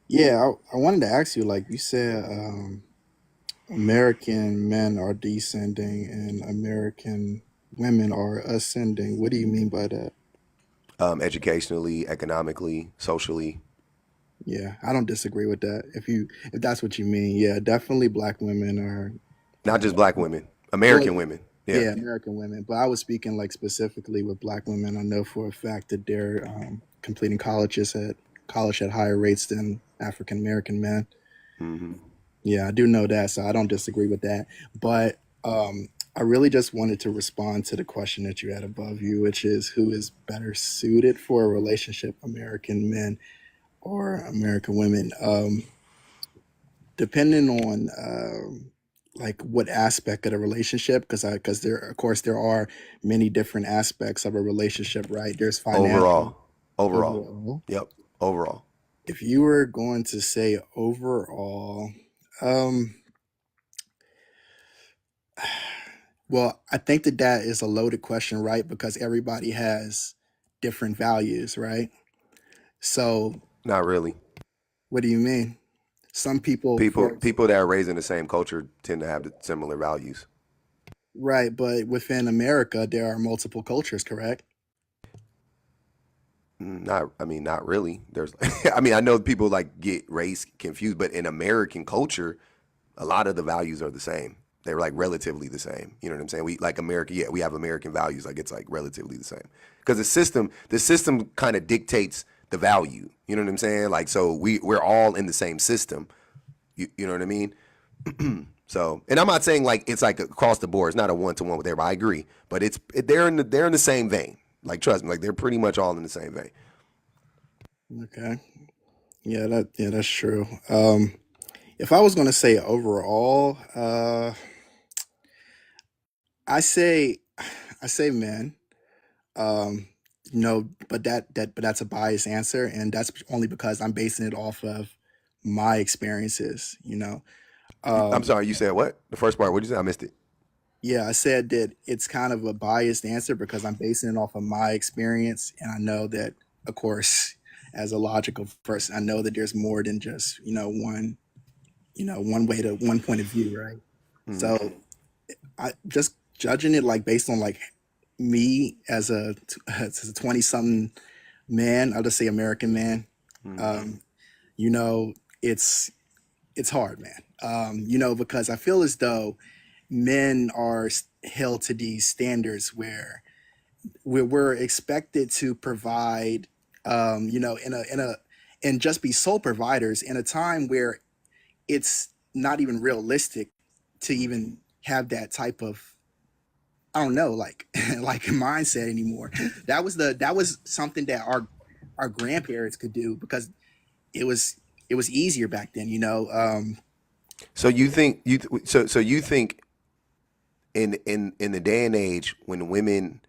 Yeah, I wanted to ask you, like you said, American men are descending and American women are ascending. What do you mean by that? Educationally, economically, socially. Yeah, I don't disagree with that. If that's what you mean, yeah, definitely black women are Not just black women, well, American women. Yeah. yeah, American women. But I was speaking like specifically with black women. I know for a fact that they're completing college at higher rates than African American men. Hmm. Yeah, I do know that, so I don't disagree with that. But I really just wanted to respond to the question that you had above you, which is who is better suited for a relationship, American men or American women? Depending on like what aspect of the relationship, because there, of course, there are many different aspects of a relationship, right? There's financial Overall. Overall. overall. Yep. Overall. If you were going to say overall, um, well, I think that that is a loaded question, right? Because everybody has different values, right? So, Not really. what do you mean? Some people, People that are raised in the same culture tend to have the similar values. right, but within America, there are multiple cultures, correct? Not, I mean, not really. There's, I mean, I know people like get race confused, but in American culture, a lot of the values are the same. They're like relatively the same. You know what I'm saying? We like America. Yeah, we have American values. Like it's like relatively the same because the system kind of dictates the value. You know what I'm saying? Like so we're all in the same system. You know what I mean? So, and I'm not saying like it's like across the board. It's not a one to one with everybody. I agree, but they're in the same vein. Like trust me, like they're pretty much all in the same vein. Okay. Yeah, that's true. If I was going to say overall, I say I say men. Um, no, but that's a biased answer, and that's only because I'm basing it off of my experiences. I'm Um, sorry, you said what? The first part? What did you say? I missed it. yeah, I said that it's kind of a biased answer because I'm basing it off of my experience, and I know that, of course, as a logical person, I know that there's more than just one way to one point of view, right? Hmm. So I just judging it like based on like me as as a 20 something man, I'll just say American man. Hmm. Um, you know, it's it's hard, man. Because I feel as though men are held to these standards where we're expected to provide, and just be sole providers in a time where it's not even realistic to even have that type of, I don't know, like like mindset anymore. That was something that our grandparents could do because it was it was easier back then. So you think so you think in the day and age when women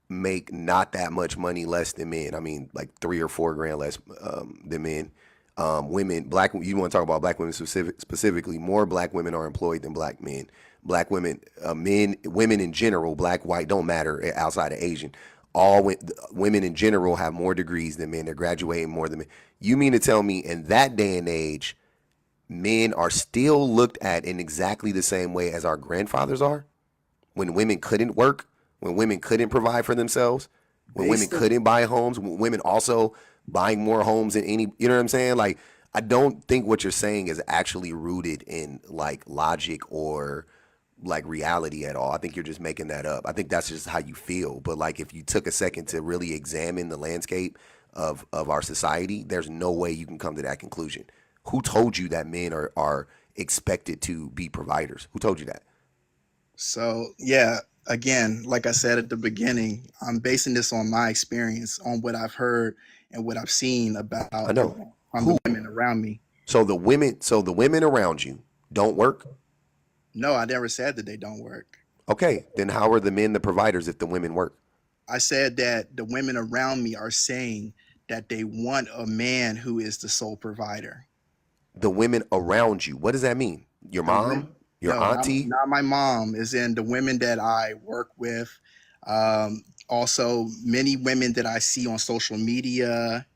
make not that much money less than men. I mean, like 3 or 4 grand less than men. Women, black. You want to talk about black women specifically? More black women are employed than black men. Black women, women in general, black, white, don't matter outside of Asian. All women in general have more degrees than men. They're graduating more than men. You mean to tell me in that day and age, men are still looked at in exactly the same way as our grandfathers are? When women couldn't work, when women couldn't provide for themselves, when women Based on couldn't buy homes, when women also buying more homes than any, you know what I'm saying? Like, I don't think what you're saying is actually rooted in like logic or like reality at all. I think you're just making that up. I think that's just how you feel. But like if you took a second to really examine the landscape of our society, there's no way you can come to that conclusion. Who told you that men are expected to be providers? Who told you that? So yeah, again, like I said at the beginning, I'm basing this on my experience, on what I've heard and what I've seen I about know. from the Who? women around me. So the women around you don't work. No, I never said that they don't work. Okay, then how are the men the providers if the women work? I said that the women around me are saying that they want a man who is the sole provider. The women around you. What does that mean? Your The mom, women, your no, auntie. not my mom, is in the women that I work with. Also, many women that I see on social media.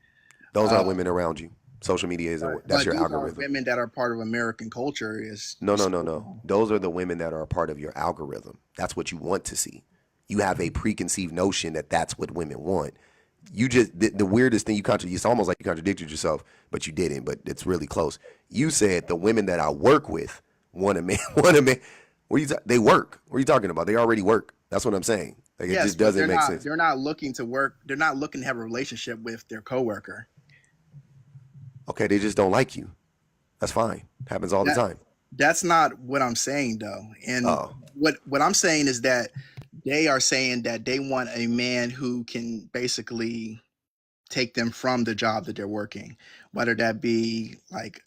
Those Uh, aren't women around you. Social media isn't. That's But your these are algorithm. women that are part of American culture. Is No, no, no, so no. Those are the women that are a part of your algorithm. That's what you want to see. You have a preconceived notion that that's what women want. You just the weirdest thing it's almost like you contradicted yourself, but you didn't. But it's really close. You said the women that I work with want a man. Want a man. They work. What are you talking about? They already work. That's what I'm saying. Like it yes, just but doesn't make sense. they're not looking to work. They're not looking to have a relationship with their coworker. Okay, they just don't like you. That's fine. Happens all the That time. that's not what I'm saying though. And Oh, what I'm saying is that they are saying that they want a man who can basically take them from the job that they're working, whether that be like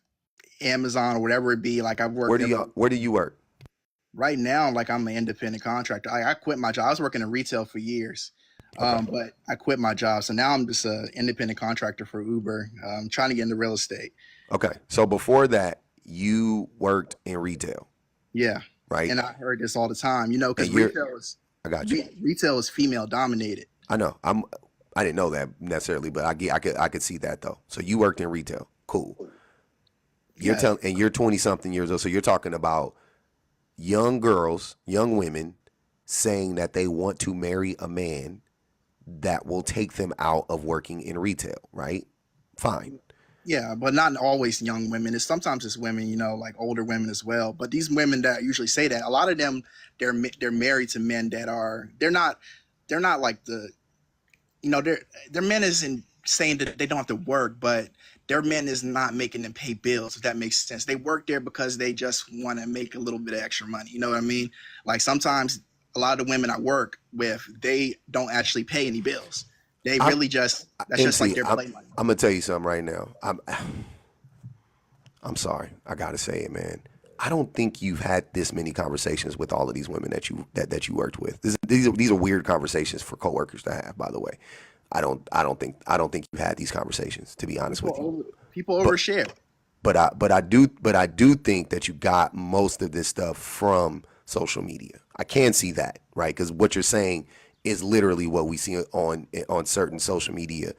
Amazon or whatever it be. Like I've worked there where do you work? right now. Like I'm an independent contractor. I quit my job. I was working in retail for years, Okay. but I quit my job. So now I'm just an independent contractor for Uber. Trying to get into real estate. Okay. So before that, you worked in retail, Yeah, right? and I heard this all the time. You know, And because you're I got you. retail is female dominated. I know. I didn't know that necessarily, but I could see that though. So you worked in retail. Cool. Yes. And you're 20 something years old. So you're talking about young girls, young women saying that they want to marry a man that will take them out of working in retail, right? Fine. Yeah, but not always young women. It's sometimes it's women, you know, like older women as well. But these women that usually say that, a lot of them, they're married to men that are they're not like the their men isn't saying that they don't have to work, but their men is not making them pay bills. If that makes sense, they work there because they just want to make a little bit of extra money. You know what I mean? Like sometimes a lot of the women I work with, they don't actually pay any bills. They I'm really just that's just like MC. their play money. I'm gonna tell you something right now. I'm sorry. I gotta say it, man. I don't think you've had this many conversations with all of these women that you worked with. These are weird conversations for coworkers to have. By the way, I don't think you had these conversations. To be honest People with you, over people but overshare. but I do think that you got most of this stuff from social media. I can see that, right? Because what you're saying is literally what we see on certain social media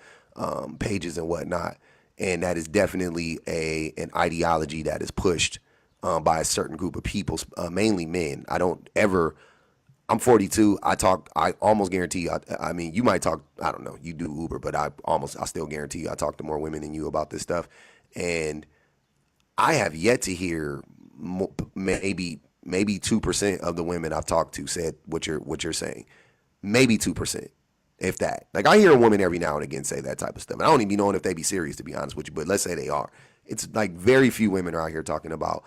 pages and whatnot, and that is definitely a an ideology that is pushed by a certain group of people, mainly men. I don't ever. I'm 42. I almost guarantee you. I mean, you might talk. I don't know. You do Uber, but I still guarantee you. I talk to more women than you about this stuff, and I have yet to hear maybe 2% of the women I've talked to said what you're saying. Maybe 2%, if that. Like I hear a woman every now and again say that type of stuff. And I don't even be knowing if they be serious, to be honest with you. But let's say they are. It's like very few women are out here talking about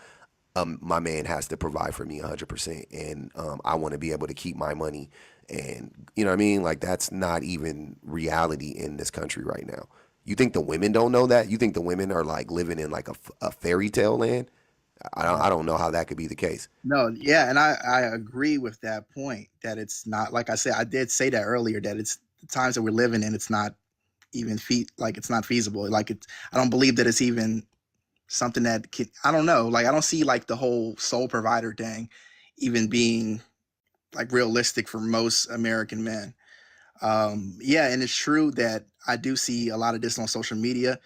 my man has to provide for me 100%, and I want to be able to keep my money. And you know what I mean? Like that's not even reality in this country right now. You think the women don't know that? You think the women are like living in like a fairy tale land? I don't know how that could be the case. No, yeah, and I agree with that point that it's not like I said. I did say that earlier that it's the times that we're living in. It's not even like it's not feasible. Like it's I don't believe that it's even something that can. I don't know. Like I don't see like the whole sole provider thing even being like realistic for most American men. Yeah, and it's true that I do see a lot of this on social media.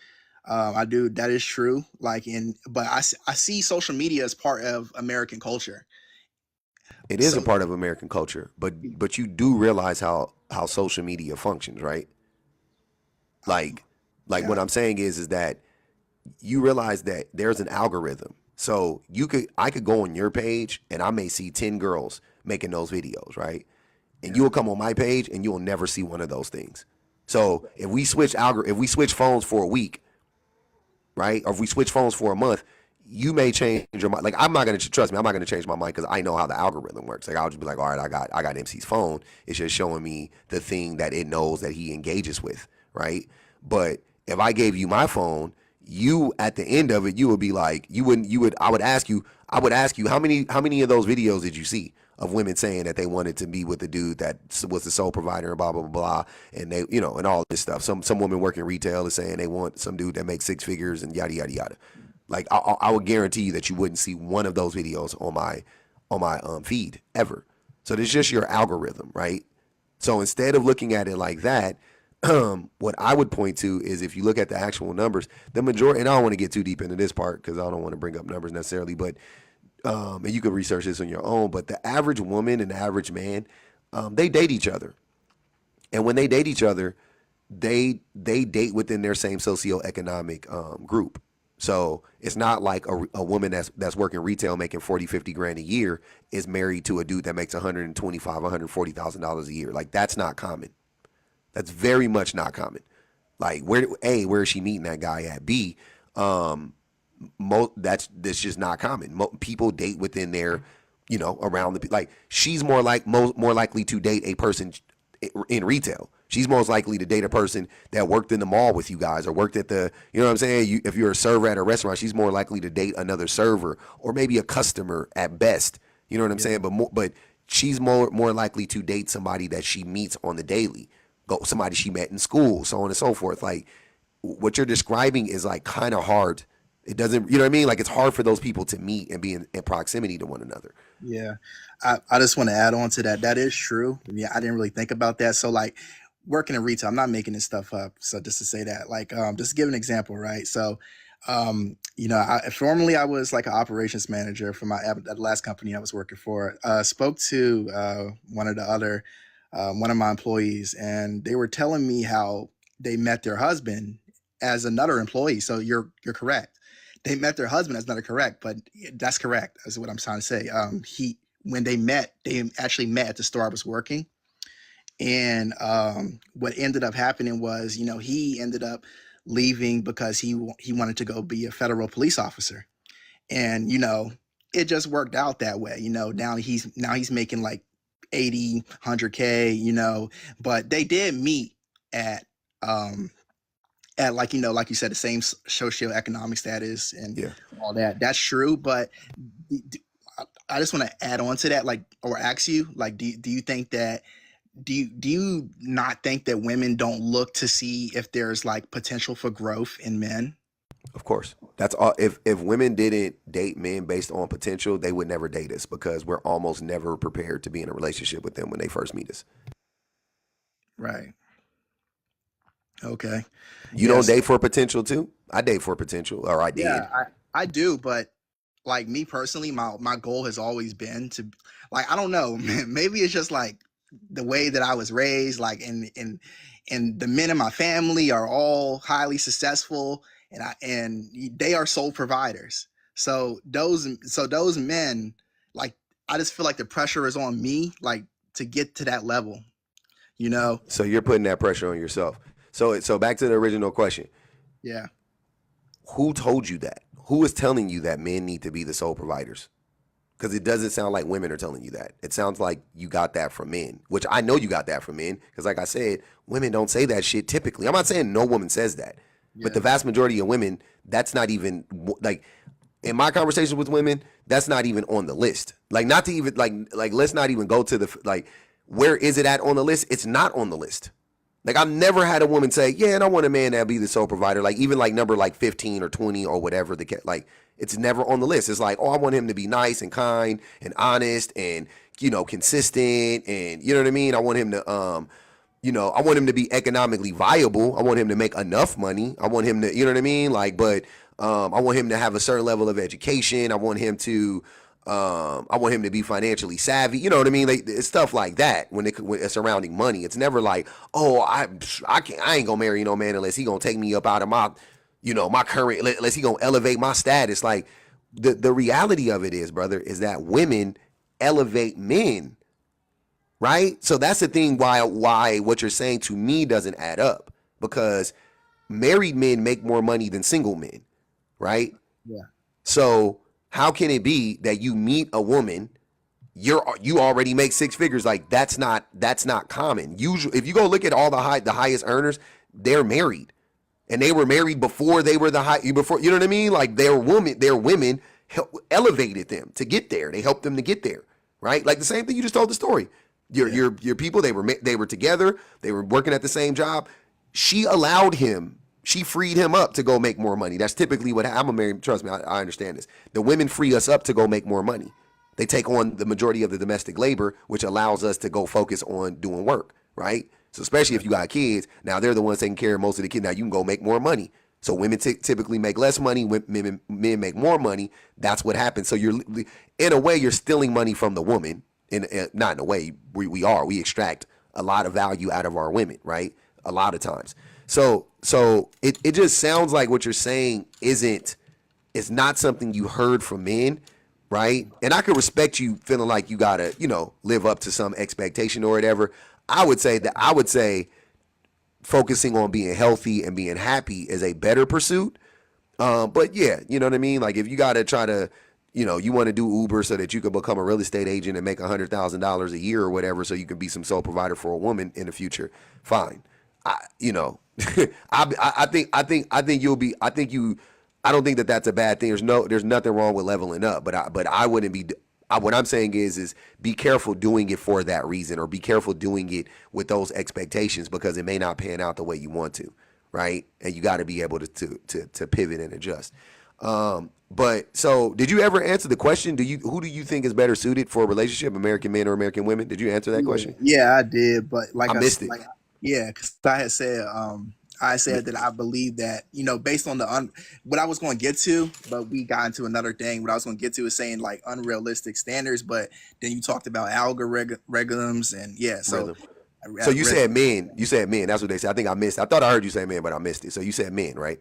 I do. That is true. Like but I see social media as part of American culture. It is a So part of American culture, but you do realize how social media functions, right? um, Like yeah, what I'm saying is that you realize that there's an algorithm. So I could go on your page and I may see 10 girls making those videos, right? And yeah, you'll come on my page and you'll never see one of those things. So if we switch phones for a week, right? Or if we switch phones for a month, you may change your mind. Like I'm not gonna trust me. I'm not gonna change my mind because I know how the algorithm works. Like I'll just be like, all right, I got MC's phone. It's just showing me the thing that it knows that he engages with, right? But if I gave you my phone, you at the end of it, you would be like, I would ask you how many of those videos did you see of women saying that they wanted to be with the dude that was the sole provider and blah blah blah blah, and they and all this stuff. Some woman working retail is saying they want some dude that makes six figures and yada yada yada. Like I would guarantee you that you wouldn't see one of those videos on my feed ever. So it's just your algorithm, right? So instead of looking at it like that, What I would point to is if you look at the actual numbers, the majority, and I don't want to get too deep into this part because I don't want to bring up numbers necessarily, but and you can research this on your own. But the average woman and the average man, they date each other, and when they date each other, they date within their same socioeconomic group. So it's not like a woman that's working retail making 40, 50 grand a year is married to a dude that makes 125, $140,000 a year. Like that's not common. That's very much not common. Like where is she meeting that guy at? B, that's just not common. People date within their, around the like. She's more likely to date a person in retail. She's most likely to date a person that worked in the mall with you guys or worked at the, you know what I'm saying? If you're a server at a restaurant, she's more likely to date another server or maybe a customer at best. You know what I'm saying? But she's more likely to date somebody that she meets on the daily, somebody she met in school, so on and so forth. Like what you're describing is like kind of hard. It doesn't, you know what I mean? Like it's hard for those people to meet and be in proximity to one another. Yeah. I just want to add on to that. That is true. Yeah, I didn't really think about that. So like working in retail, I'm not making this stuff up. So just to say that, like, just to give an example, right? So, formerly I was like an operations manager for the last company I was working for. Spoke to one of my employees, and they were telling me how they met their husband as another employee. So you're correct. They met their husband as another correct, but that's correct. That's what I'm trying to say. When they met, they actually met at the store I was working. And what ended up happening was, he ended up leaving because he wanted to go be a federal police officer. And it just worked out that way. Now he's making like 80, 100K. But they did meet at um like like you said, the same socioeconomic status and Yeah. all that. That's true, but I just want to add on to that, like, or ask you, like, do you think that do you not think that women don't look to see if there's like potential for growth in men? Of course. That's all. If women didn't date men based on potential, they would never date us because we're almost never prepared to be in a relationship with them when they first meet us. Right. Okay. You don't Yes. date for potential too? I date for potential, or I Yeah, did. I do, but like me personally, my goal has always been to, like, I don't know, maybe it's just like the way that I was raised, like, and the men in my family are all highly successful, and they are sole providers. So those men, like, I just feel like the pressure is on me, like, to get to that level, you know? So you're putting that pressure on yourself. So back to the original question. Yeah. Who told you that? Who is telling you that men need to be the sole providers? Because it doesn't sound like women are telling you that. It sounds like you got that from men, which I know you got that from men. Because like I said, women don't say that shit typically. I'm not saying no woman says that, but Yeah. the vast majority of women, that's not even like in my conversations with women, that's not even on the list. Like not to even like let's not even go to the like where is it at on the list? It's not on the list. Like I've never had a woman say, "Yeah, and I want a man that be the sole provider." Like even like number like 15 or 20 or whatever like it's never on the list. It's like, "Oh, I want him to be nice and kind and honest and consistent and you know what I mean? I want him to I want him to be economically viable. I want him to make enough money. I want him to, you know what I mean? Like but I want him to have a certain level of education. I want him to be financially savvy. You know what I mean? Like, it's stuff like that when it's surrounding money. It's never like, oh, I ain't gonna marry no man unless he gonna take me up out of my, my current, unless he gonna elevate my status. Like, the reality of it is, brother, is that women elevate men, right? So that's the thing why what you're saying to me doesn't add up because married men make more money than single men, right? Yeah. So how can it be that you meet a woman, you already make six figures? Like that's not common. Usually, if you go look at all the highest earners, they're married, and they were married before they were before. You know what I mean? Like their women elevated them to get there. They helped them to get there, right? Like the same thing you just told the story. Your people, they were together. They were working at the same job. She freed him up to go make more money. That's typically what I'm a married. Trust me, I understand this. The women free us up to go make more money. They take on the majority of the domestic labor, which allows us to go focus on doing work, right? So especially if you got kids, now they're the ones taking care of most of the kids. Now you can go make more money. So women typically make less money. Men make more money. That's what happens. So you're, in a way, you're stealing money from the woman. Not in a way, we extract a lot of value out of our women, right? A lot of times. So it just sounds like what you're saying it's not something you heard from men, right? And I could respect you feeling like you gotta, live up to some expectation or whatever. I would say focusing on being healthy and being happy is a better pursuit. But yeah, you know what I mean? Like if you gotta try to, you want to do Uber so that you can become a real estate agent and make $100,000 a year or whatever, so you can be some sole provider for a woman in the future. Fine. I think you'll be. I don't think that that's a bad thing. There's nothing wrong with leveling up. But I wouldn't be. What I'm saying is be careful doing it for that reason, or be careful doing it with those expectations, because it may not pan out the way you want to, right? And you got to be able to pivot and adjust. But so, did you ever answer the question? Who do you think is better suited for a relationship, American men or American women? Did you answer that question? Yeah, I did, but I missed it. yeah, because I said that I believe that, based on what I was going to get to, but we got into another thing. What I was going to get to is saying like unrealistic standards, but then you talked about algorithms and yeah, so Rhythm. So you said men. You said men. That's what they said. I think I missed. I thought I heard you say men, but I missed it. So you said men, right?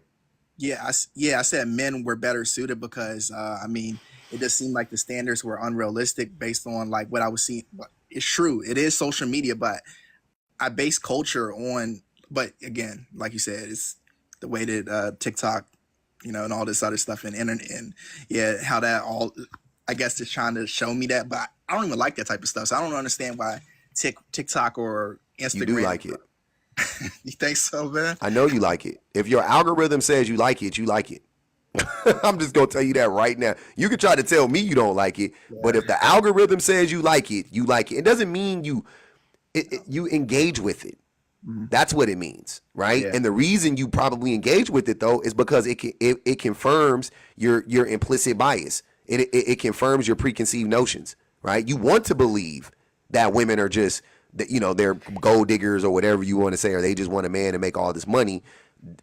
I said men were better suited because it just seemed like the standards were unrealistic based on like what I was seeing. But it's true, it is social media, but I base culture on. But again, like you said, it's the way that TikTok, and all this other stuff and internet and yeah, how that all. I guess they're trying to show me that, but I don't even like that type of stuff. So I don't understand why TikTok or Instagram. You do like it. You think so, man? I know you like it. If your algorithm says you like it, you like it. I'm just gonna tell you that right now. You can try to tell me you don't like it, but if the algorithm says you like it, you like it. It doesn't mean you engage with it. That's what it means, right? Yeah. And the reason you probably engage with it though is because it confirms your implicit bias. It confirms your preconceived notions, right? You want to believe that women are just that they're gold diggers or whatever you want to say, or they just want a man to make all this money.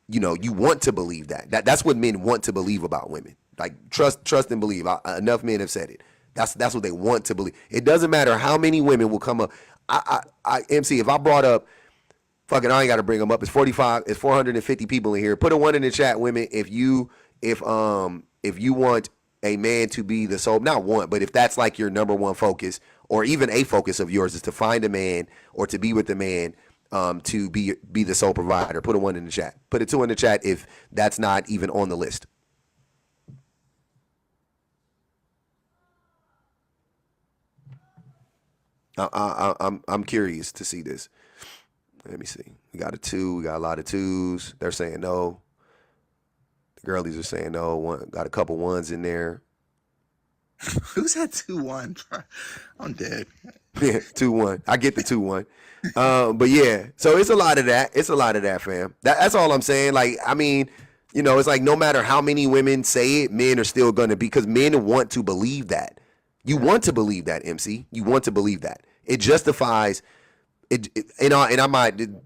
You want to believe that's what men want to believe about women. Like trust and believe. Enough men have said it. That's what they want to believe. It doesn't matter how many women will come up. MC, if I brought up, fucking, I ain't got to bring them up. It's 450 people in here. Put a 1 in the chat, women. If you want a man to be the sole, not one, but if that's like your number one focus, or even a focus of yours is to find a man or to be with a man, to be the sole provider. Put a 1 in the chat. Put a 2 in the chat if that's not even on the list. I'm curious to see this. Let me see. We got a 2. We got a lot of 2s. They're saying no. The girlies are saying no. Got a couple 1s in there. Who's had 2-1? I'm dead. Yeah, 2-1. I get the 2-1. But yeah, so it's a lot of that. It's a lot of that, fam. That's all I'm saying. Like, I mean, it's like no matter how many women say it, men are still gonna be, because men want to believe that. You want to believe that, MC. You want to believe that. It justifies it. And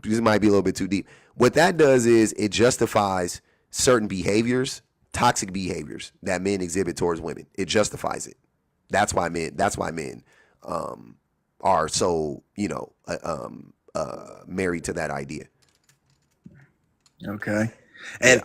this might be a little bit too deep. What that does is it justifies certain behaviors, toxic behaviors that men exhibit towards women. It justifies it. That's why men are so married to that idea. Okay. And